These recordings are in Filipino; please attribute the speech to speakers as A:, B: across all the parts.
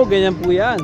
A: Nako, ganyan po yan.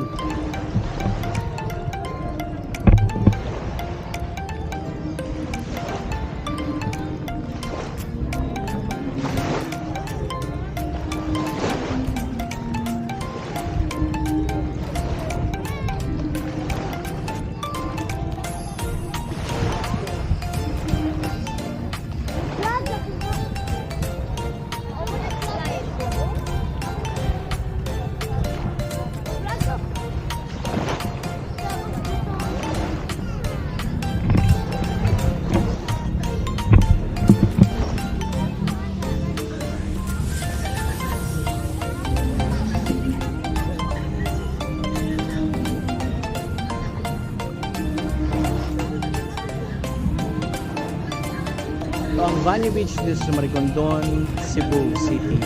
A: Ito ang Vanny Beach dito sa Maricondon, Cebu City.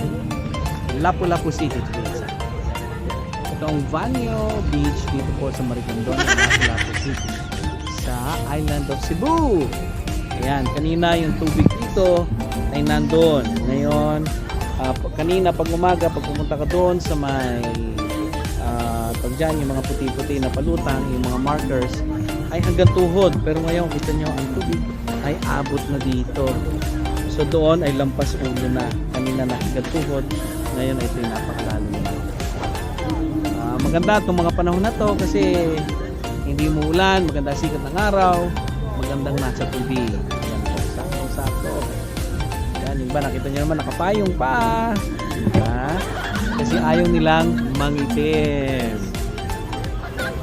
A: Lapu-Lapu City. Ito ang Vanyo Beach dito po sa Maricondon, Lapu-Lapu City. Sa island of Cebu. Ayan, kanina yung tubig dito ay nandun. Ngayon, kanina pag umaga, pag pumunta ka doon sa may pag dyan, yung mga puti-puti na palutang, yung mga markers, ay hanggang tuhod. Pero ngayon, kita nyo, ang tubig ay abot na dito. So doon ay lampas ulo na. Kanina na hanggang tuhod. Ngayon ay ito yung napakalalo na. Maganda itong mga panahon na to kasi hindi umuulan, maganda sikat ng araw, magandang nasa tubig. Ayan po, sakto-sakto. Ayan, yung ba, nakita nyo naman nakapayong pa. Diba? Kasi ayaw nilang mangitim.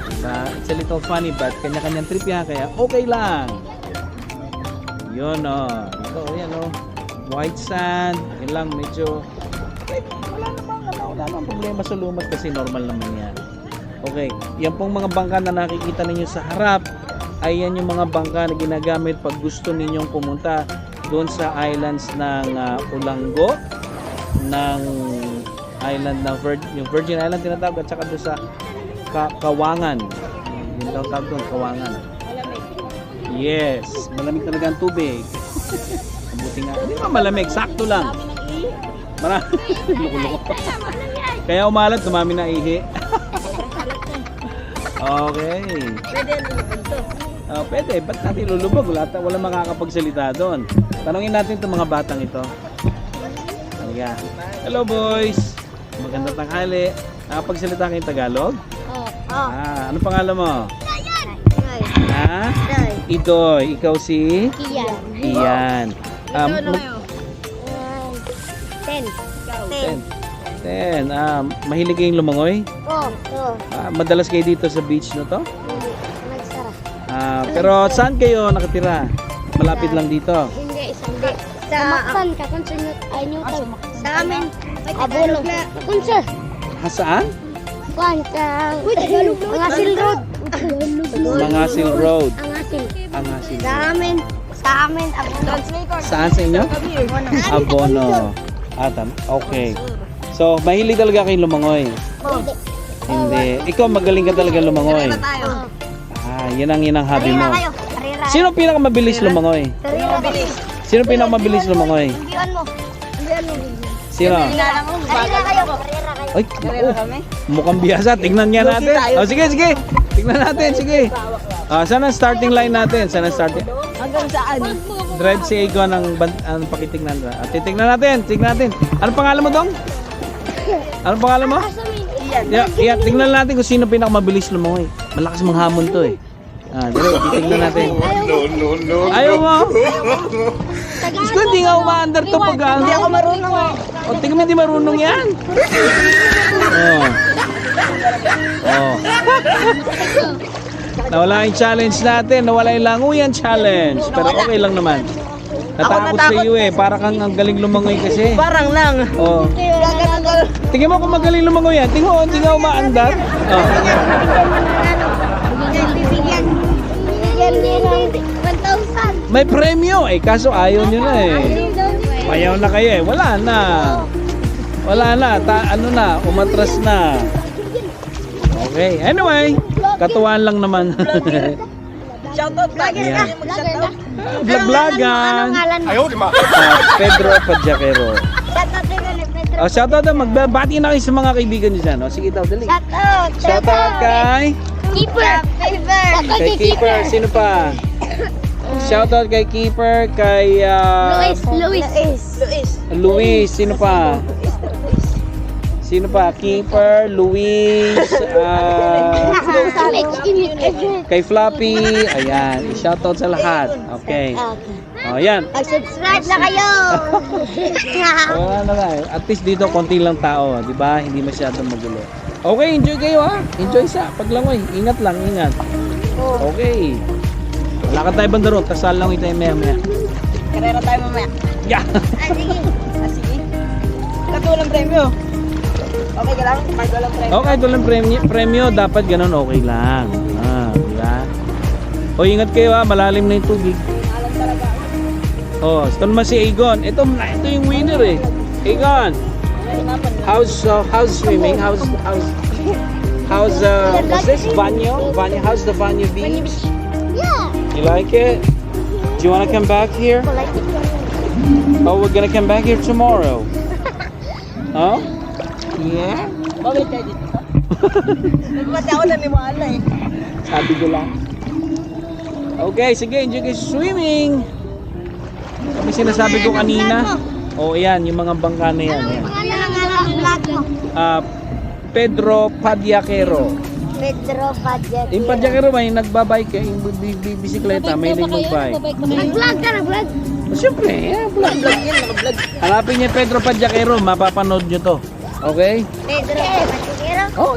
A: Diba? It's a little funny but kanya-kanyang trip yan kaya okay lang. Yun o. Ito, yan o. White sand. Yun lang, medyo wala namang problema sa lumot kasi normal naman yan. Okay. Yan pong mga bangka na nakikita ninyo sa harap ay yan yung mga bangka na ginagamit pag gusto ninyong pumunta doon sa islands ng Ulango, ng island ng yung Virgin Island tinatawag, at saka doon sa Kawangan. Yung tawag doon, Kawangan. Yes, malamig talaga ang tubig. Mabuti nga. Hindi ba malamig? Sakto lang. Marami. Kaya umalat, dumami na ihi. Okay.
B: Pwede lulubog to.
A: Pwede. Ba't natin lulubog? Wala makakapagsalita doon. Tanungin natin itong mga batang ito. Halika. Hello boys. Magandang tanghali. Nakapagsalita kayong Tagalog? Ano pangalan mo? Ha? Idoy. Ikaw si? Iyan. Ten. Mahilig kayong lumangoy? Madalas kayo dito sa beach na to? Pero saan kayo nakatira? Malapit lang dito?
B: Hindi. Sa Maksan ka, sa amin, Abono. Kunsa?
A: Saan?
B: Mga Sil Road.
A: Mga Sil Road.
B: Angasil. Sa amin, Abono.
A: Saan sa inyo? Abono. Okay. So, mahilig talaga kayong lumangoy? Hindi. Ikaw magaling ka talaga lumangoy? Yan ang hobby mo. Sino pinakamabilis lumangoy? Sino pinakamabilis lumangoy? Sino? Ay, mukhang biyasa. Tingnan nga natin. Sige. Tingnan natin, sige. Saan ang starting line natin?
B: Hanggang saan?
A: Dread si Ego ng pakitignan. Titignan natin. Anong pangalan mo, Dong? Anong pangalan mo? Iyan. Tingnan natin kung sino pinakamabilis lumangoy. Malakas manghamon to eh. Titignan natin. No. Ayaw mo? Diyos ko, hindi nga umaandar to pag
B: Hindi ako marunong eh.
A: tingnan mo, hindi marunong yan. Nawala yung challenge natin. Nawala yung languyan challenge. Pero okay lang naman. Natakot sa iyo eh. Para kang ang galing lumangoy kasi.
B: Parang lang.
A: Tingnan mo kung magaling lumangoy yan. Tingnan mo, hindi nga umaandar. May premyo eh. Kaso ayaw nyo na eh. Mayaw na kayo eh. Wala na. Umatras na. Okay. Anyway, katuwaan lang naman.
B: Shoutout vlogger ka.
A: Vlog-vlogan.
B: Anong ngalan mo?
A: Pedro Padjakero.
B: Shoutout rin Pedro.
A: Shoutout na, magbabati na kayo sa mga kaibigan nyo dyan. Sige daw, dali.
B: Shoutout.
A: Shoutout kay...
B: Keeper.
A: Kay Keeper, sino pa? Shoutout kay Keeper, kay... Luis, sino pa? Sino pa? Keeper, Luis, kay Floppy. Ayan, shoutout sa lahat. Okay. O, ayan.
B: Mag-subscribe na kayo.
A: Wala na lang. At least dito konti lang tao, di ba? Hindi masyadong magulo. Okay, enjoy kayo ha. Enjoy sa paglangoy. Ingat lang, ingat. Okay. Lakad tayo banda ron, kasal lang tayo maya.
B: Karera tayo mamaya.
A: Yeah.
B: Sige. Katulang premyo. Okay ka lang? Kahit walang premyo.
A: Okay, ito lang premyo. Dapat ganun okay lang. Di ba? O, ingat kayo ha. Malalim na yung tubig.
B: Alam talaga.
A: Ito naman si Agon. Ito yung winner eh. Agon, how's swimming? How's what's this? Banyo? How's the Banyo beach?
B: Yeah.
A: You like it? Do you want to come back here?
B: I like it.
A: Oh, we're gonna come back here tomorrow. Oh? Yeah?
B: Bakit tayo dito? Pati ako naniwala eh.
A: Sabi ko lang. Okay, sige, enjoy kayo sa swimming. Kami sinasabi ko kanina. Oh, ayan, yung mga bangka na yan. Ayan.
B: Ang vlog mo?
A: Pedro Padiakero.
B: Pedro Padjak.
A: Yung Padiakero may nagbabike eh, yung bisikleta, may nagbabike.
B: Nag-vlog ka, nag-vlog.
A: Oh, siyempre, yeah, vlog. Hanapin niyo Pedro Padiakero, mapapanood niyo to. Okay?
B: Pedro Padjak.
A: Oh,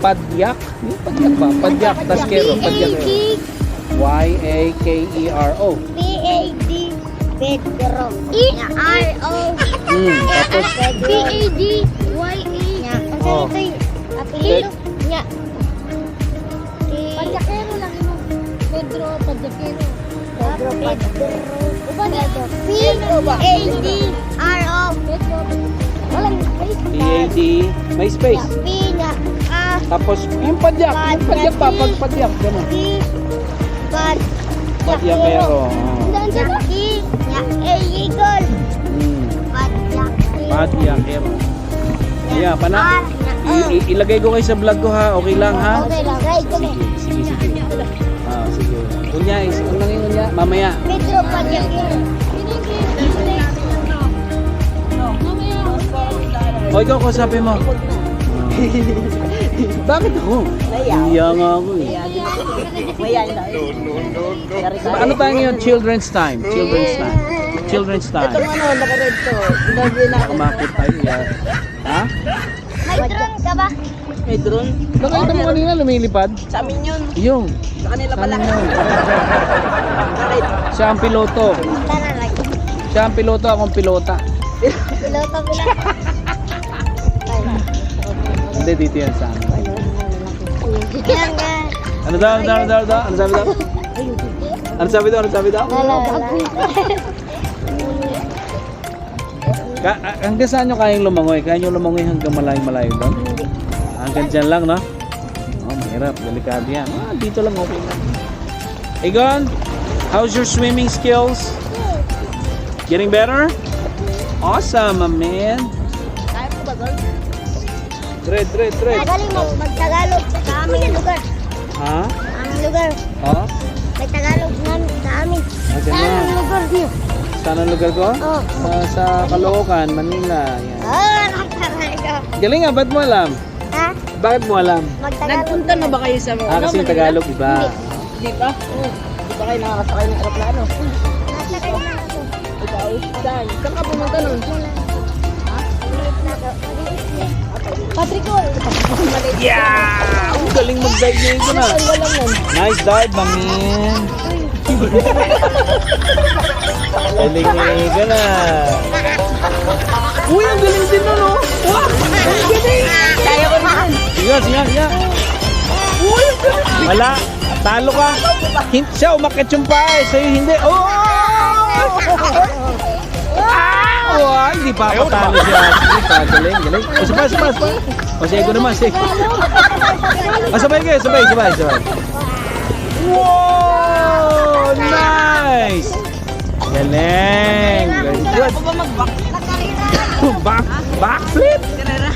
A: Padyak. Yung Padyak ba? Padyak, Taskero, Padiakero. Y-A-K-E-R-O.
B: P-A-D Pedro. E-R-O.
A: Tapos,
B: P-A-D-Y-A.
A: Oh.
B: Apelyido niya.
C: Padjakero lang yun. Pedro Padjakero.
B: Pedro Padjak.
C: Pedro ba?
B: P-A-D-R-O.
C: Pedro.
B: Walang space.
A: P-A-D, may space.
B: P niya. A.
A: Tapos, yung Padyak pa, pag Padyak, gano'n.
B: D.
A: Padiakero.
B: Niya. E. Niya. A-Eagle. Padjakero.
A: Padiakero. Yeah, pana.
B: R.
A: Ilagay ko kayo sa vlog ko ha. Okay lang ha?
B: Okay lang. Right kami.
A: Sige. Sige. Unya, unang yung unya. Mamaya.
B: Pedro Padjakero.
A: O, ikaw ko sabi mo. Bakit ako? Iya nga ako eh. Ano tayo ngayon? Children's time. Children's time.
B: Naka-red to.
A: Kumakit tayo. Yeah. Ha?
B: May drone ka ba?
C: May drone?
A: Nakita mo kanina lumilipad?
C: Sa amin yun.
A: Yung.
C: Sa kanila pala.
A: Siya ang piloto.
B: Tara lang.
A: Siya ang piloto, akong pilota.
B: Piloto ko lang.
A: Hindi, dito yan sa amin.
B: Yan nga.
A: Ano daw? Ano sabi daw? Hanggang saan nyo kayang lumangoy? Kaya nyo lumangoy hanggang malayo doon? Hanggang dyan lang, no? Oh, mahirap. Delikado yan. Dito lang okay lang. Egon, how's your swimming skills? Getting better? Awesome, my man.
B: Kaya mo ba, Gol?
A: Red.
B: Magaling mo mag-Tagalog sa aming lugar.
A: Ha?
B: Sa aming lugar.
A: Oh?
B: May Tagalog namin sa amin. Sa
A: Ganyan.
B: aming lugar niyo.
A: Saan ang lugar ko?
B: Oh.
A: Sa Caloocan, Manila. Yan.
B: Nakakaraga.
A: Galing nga, ba't mo alam?
B: Ha?
A: Bakit mo alam?
B: Mag-Tagalog.
C: Nagpunta na ba kayo sa
A: Kasi yung Tagalog, iba.
C: Di ba? Di ba kayo nakakasakay ng aeroplano?
B: Nasa kayo na ako.
C: Ikaw, saan? Saan ka pumunta nun?
B: Patricol.
A: Yeah! Ang galing mag-dive ko na. Nice dive, mamin. Galing ka na. Uy, ang galing din nun, oh. Wow! Ang galing!
B: Kaya ko naman.
A: Sige. Uy, ang galing. Wala. Talo ka. Siya, umakit yung paa. Sa'yo, hindi. Oh! Wow, hindi pa ako talo siya. Sige pa, galing. O, sabay. O, sige naman, sige. O, sabay. Wow! Nice! Galing! Very good.
C: Ako ba mag-back?
A: Backflip?
B: Karera.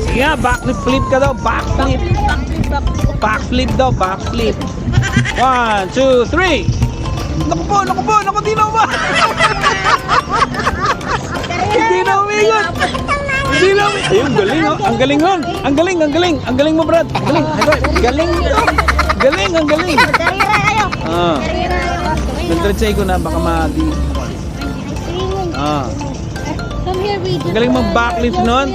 A: Sige nga, backflip ka daw. Backflip. Backflip daw, backflip. 1, 2, 3. Naku po, di na ba? Hindi na umigot. Hindi na umigot. Ayun, galing oh. Ang galing hon. Ang galing mo, Brad. Ang galing. Galing nito. Ang galing.
D: Karera kayo.
A: Ah.
D: Karera kayo.
A: Diretso ko na, baka ma-di. Ah.
D: Come here, we just...
A: Ang galing mong backflip nun.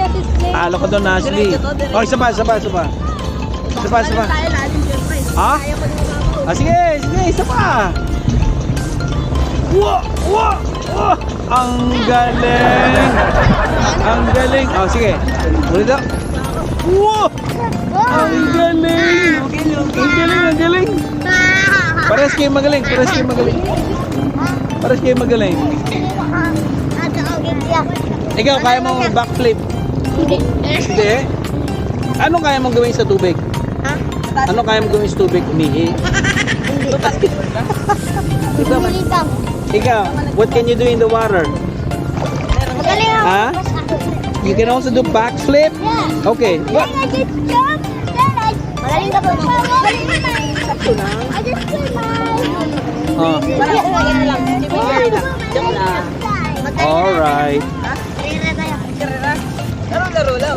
A: Talo ko doon, Ashley. Oh, isa pa.
B: Tayo natin siyempre.
A: Ha? Ah, sige, isa pa. Wow! Ang galing. Oh, sige. Ulit daw. Wow! Ang galing. Pares kayo magaling. Ikaw, kaya mo backflip? Hindi. Anong kaya mong gawin sa tubig?
D: Ha?
A: Ano kaya mong gawin sa tubig? Umihi?
B: Basketball ka?
A: Ikaw, what can you do in the water?
D: Magaling ako.
A: Ha? You can also do backflip?
D: Yeah.
A: Okay. What?
D: I just jump. Magaling ka po.
B: Sakto lang.
D: I just smile.
A: Oh.
B: Parang ano lang. Diyan na.
A: Alright.
B: Ha?
D: Karera tayo.
B: Karera. Laro lang.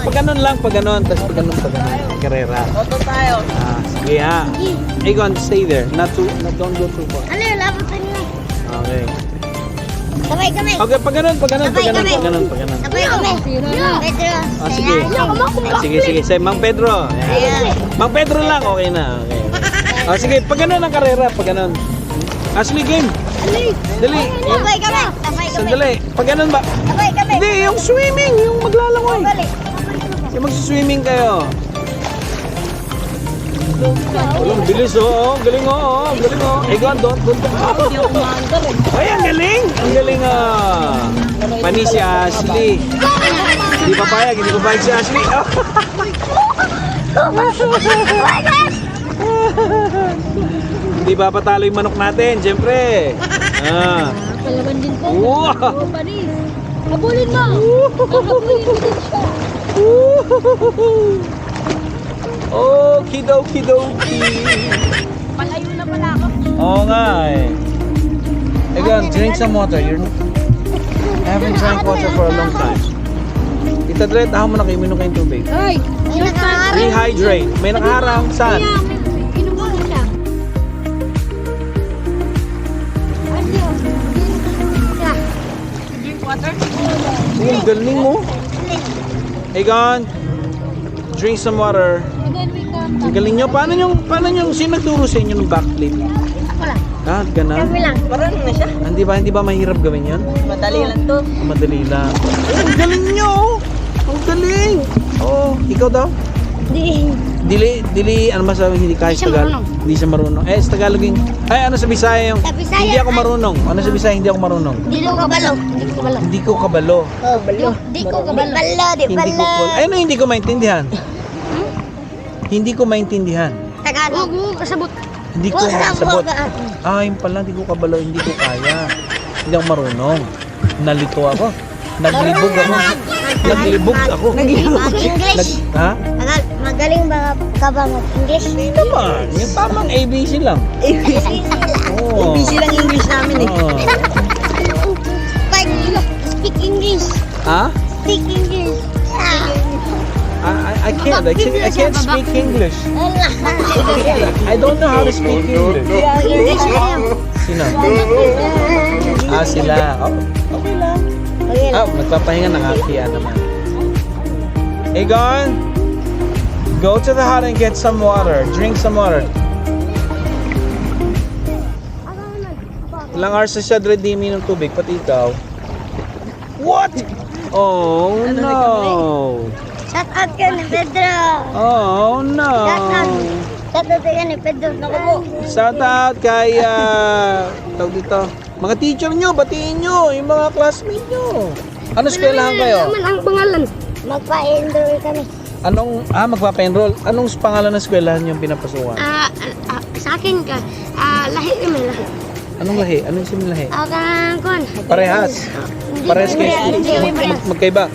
A: Pag ganun lang, pag ganun. Tapos pag ganun. Karera.
B: Auto tayo.
A: Ah, sige ha. Egon, stay there. Don't go too far.
D: Ano yung labutan nyo?
A: Okay.
D: Sabay kami.
A: Okay, pag ganun.
D: Sabay kami. Sabay kami. Pedro.
A: Ah, sige. Sige. Say, Mang Pedro.
D: Ayan.
A: Mang Pedro lang, okay na. Okay. Ah, sige, pag ganun ang karera, pag ganun. Ashley, game. Dali.
D: Sabay kami. Sabay kami.
A: Sandali. Pag ganun ba?
D: Sabay kami.
A: Hindi, yung swimming, yung maglalangoy.
D: Balik.
A: Yung magsiswimming kayo. Ang bilis oh. Galing oh. Egon, don't.
B: Hindi ako maandar eh.
A: Ay, ang galing. Ang galing Panis si Ashley. Hindi papayag si Ashley. Hindi ba patalo yung manok natin, siyempre. Ah.
D: Palaban din po.
A: Wow.
D: Panis. Habulin mo. Habulin mo din siya.
A: Okie dokie.
B: Palayo na pala ako.
A: Oo nga eh. Egon, drink some water. I haven't drank water for a long time. Tita Dre, tahan mo na kayo, minom kayong tubig.
D: Ay, short time.
A: Rehydrate. May nakaharang. Saan?
D: Inom mo na siya.
B: Drink water.
A: Sige, galing mo. Egon, drink some water. Ang galing nyo. Paano yung sino nagturo sa inyo ng backflip?
D: Ako lang.
A: Ah, ganun.
D: Kami lang.
B: Parang na siya.
A: Hindi ba mahirap gawin yun?
B: Madali lang to.
A: Madali lang. Ang galing nyo! Ang galing! Oh, ikaw daw? Dili, ano masabi, hindi kahit
D: Hindi siya
A: Tagalog.
D: marunong.
A: Hindi siya marunong. Eh, sa Tagalog yung, ano sa Bisaya yung,
D: Sa Bisaya,
A: hindi ako marunong. Ano sa Bisaya, hindi ako marunong.
D: Di ko kabalo.
A: Hindi ko kabalo.
D: Oh, balo. Di ko kabalo.
A: Hindi ko, ano hindi ko maintindihan? Hindi ko maintindihan.
D: Tagalog. Oo, kasabot.
A: Hindi ko masabot. Ah, yun pala, hindi ko kabalo, hindi ko kaya. Hindi ako marunong. Nalito ako. Naglibog ako.
D: English.
A: Ha?
D: Magaling ba ka ba mag-English?
A: Hindi naman. Yung tamang ABC lang. Oo.
B: ABC lang English namin eh.
A: Oo.
D: Speak English.
A: Ha?
D: Speak English.
A: I can't. I can't speak English. I don't know how to speak English.
D: English na yan.
A: Sino? Ah, sila. Oh, okay lang. Ah, nagpapahinga ng Akia naman. Egon, go to the hut and get some water. Drink some water. Ilang hours na siya, Dre, di minom tubig, pati ikaw. What? Oh, no.
D: Shout out ka ni Pedro.
A: Oh, no.
D: Shout out ka ni Pedro. Naku po.
A: Shout out kay, tawag dito, mga teacher nyo, batiin nyo, yung mga classmate nyo. Ano eskwelahan kayo?
D: Naman ang pangalan. Magpa-enroll kami.
A: Magpapa-enroll. Anong pangalan ng eskwelahan yung pinapasukan?
D: Sa akin ka, lahi kami lahi.
A: Anong lahi? Anong simil lahi?
D: Ako kang kon.
A: Parehas. Parehas kayo. Magkaiba.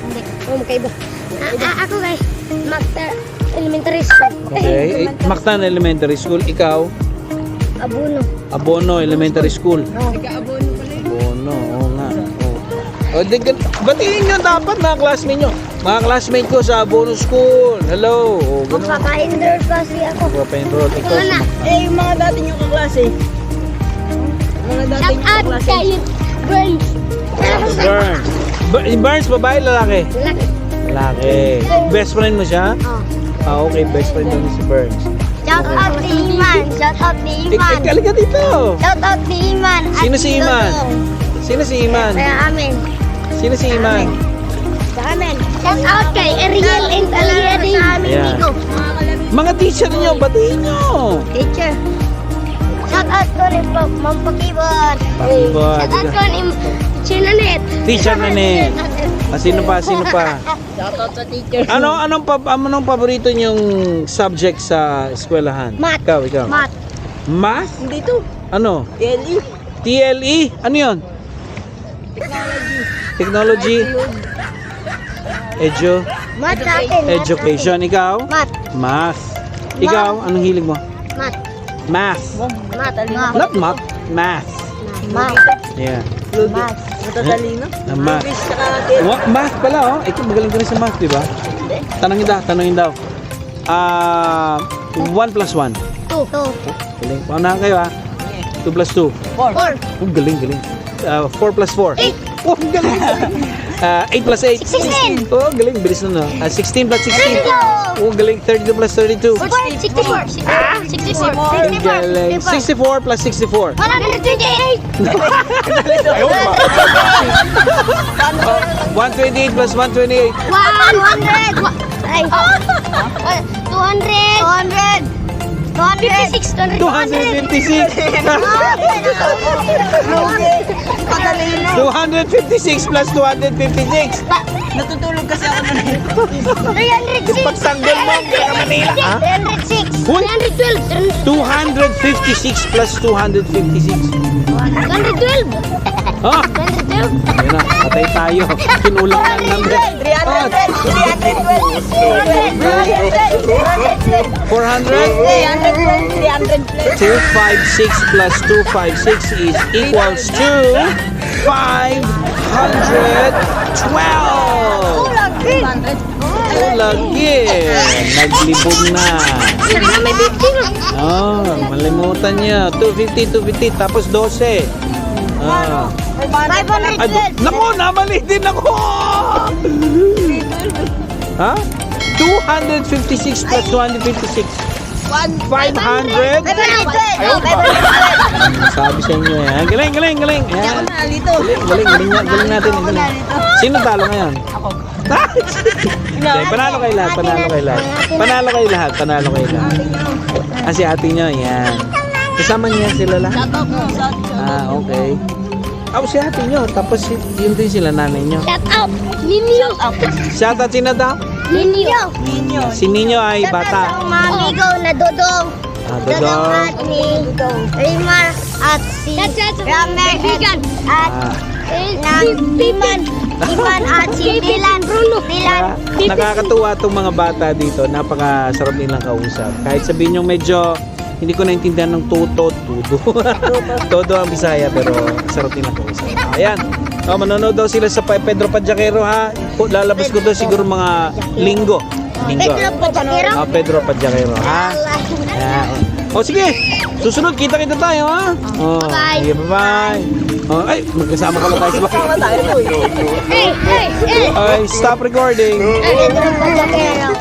D: Oh, magkaiba. Ako guys, Master Elementary School.
A: Okay. Mactan Elementary School. Ikaw?
D: Abuno.
A: Abono Elementary School. Abono, oo nga. O, batiin nyo dapat mga classmate nyo. Mga classmate ko sa Abono School. Hello. O, ganun.
D: Magpapa-enroll kasi ako.
A: Papa-enroll. Ikaw
D: Ano na?
B: Eh, yung mga dati nyo kaklase. Mga dati
D: Shout
B: nyo
D: out
B: kaklase.
D: kay Burns.
A: Burns. Burns, babae, lalaki?
D: Laki.
A: Lalaki. Best friend mo siya?
D: Oh.
A: Ah, okay. Best friend mo si Burns.
D: Shout out kay Iman. Shout out kay Iman.
A: Halika dito.
D: Shout out kay Iman. At
A: Sino si Iman?
D: Dodong.
A: Sino si Iman?
D: Sa amin.
A: Sino si Iman?
D: Sa amin. Shout out kay Ariel and Talia din. Sa amin,
A: Yeah.
D: Nico.
A: Mga teacher niyo, batiin niyo.
D: Teacher. Shout out ko rin po, Ma'am Pakibot.
A: Pakibot.
D: Shout out ko ni Teacher Nanet.
A: Teacher Nanet. Ah, sino pa? Sino pa?
B: Shoutout sa teacher.
A: Anong paborito niyong subject sa eskwelahan?
D: Math.
A: Ikaw.
D: Math.
A: Math?
B: Hindi to.
A: Ano?
B: DLE.
A: TLE? Ano 'yon? Technology.
D: Math sa akin.
A: Education. Ikaw?
D: Math.
A: Math. Ikaw, anong hilig mo?
D: Math.
A: Math.
D: Math.
A: Not math. Math.
D: Math.
A: Yeah.
D: Math.
B: Matatalino.
A: Math.
B: Movies saka theater.
A: Math pala, oh. Ikaw magaling ka rin sa math, di ba? Tanongin daw. 1 plus 1.
D: 2.
A: Galing. Paunahan kayo, ha? 2 plus 2.
D: 4.
A: Oh, galing. 4 plus 4.
D: 8.
A: Oh, galing. 8 plus 8.
D: 16.
A: Oh, galing. Bilis na, no? 16 plus 16.
D: 32.
A: Oh, galing. 32 plus 32.
D: 64. 64.
A: Ang galing. 64 plus 64.
D: 128.
A: 128 plus 128.
D: 100. Ay. 200. 256.
A: 256. 256 plus 256.
B: Natutulog kasi ako na.
D: 306.
A: Pagtanggol mo sa Manila, ha?
D: 306.
A: Uy.
D: 312.
A: 256 plus 256.
D: 112.
A: Ha?
D: 112.
A: Ayun na, patay tayo. Kinulang lang number. 400? 256 plus 256 is equals to 512. Lagi. Naglibog na.
D: May 50.
A: Oh, malimutan niya. 250, tapos 12. Ah.
D: 512.
A: Naku, namali din ako! Ha? 256 plus 256. 500? Sabi sa inyo eh. Galing. Ayan. Galing natin. Galing. Sino talo ngayon? Ako. Panalo kayo lahat. Ah, si ate nyo, yan. Kasama niya sila lahat? Ah, okay. Si ate nyo, tapos yun din sila nanay nyo.
D: Shout out. Ninyo.
A: Shout out sino daw?
D: Ninyo.
A: Si Ninyo ay bata.
D: Shout out sa mga amigo na Dodong.
A: Ah,
D: Dodong
A: Dodong.
D: at ni Rimar at si Ramer at Iman at si Dylan.
A: Nakakatuwa itong mga bata dito. Napakasarap nilang kausap. Kahit sabihin nyo medyo hindi ko naintindihan ng tudo. Todo ang Bisaya pero sarap nilang kausap. Ayan. Manonood daw sila sa Pedro Padjaquero, ha. Lalabas ko daw siguro mga linggo.
D: Pedro Padjaquero.
A: Pedro Padjaquero, ha. Ayan. Sige. Susunod, kita-kita tayo, ha.
D: Bye-bye.
A: Sige, bye-bye. Ay, magkasama ka lang tayo sa bahay.
D: Hey.
A: Ay, stop recording.
D: Pedro Padjaquero.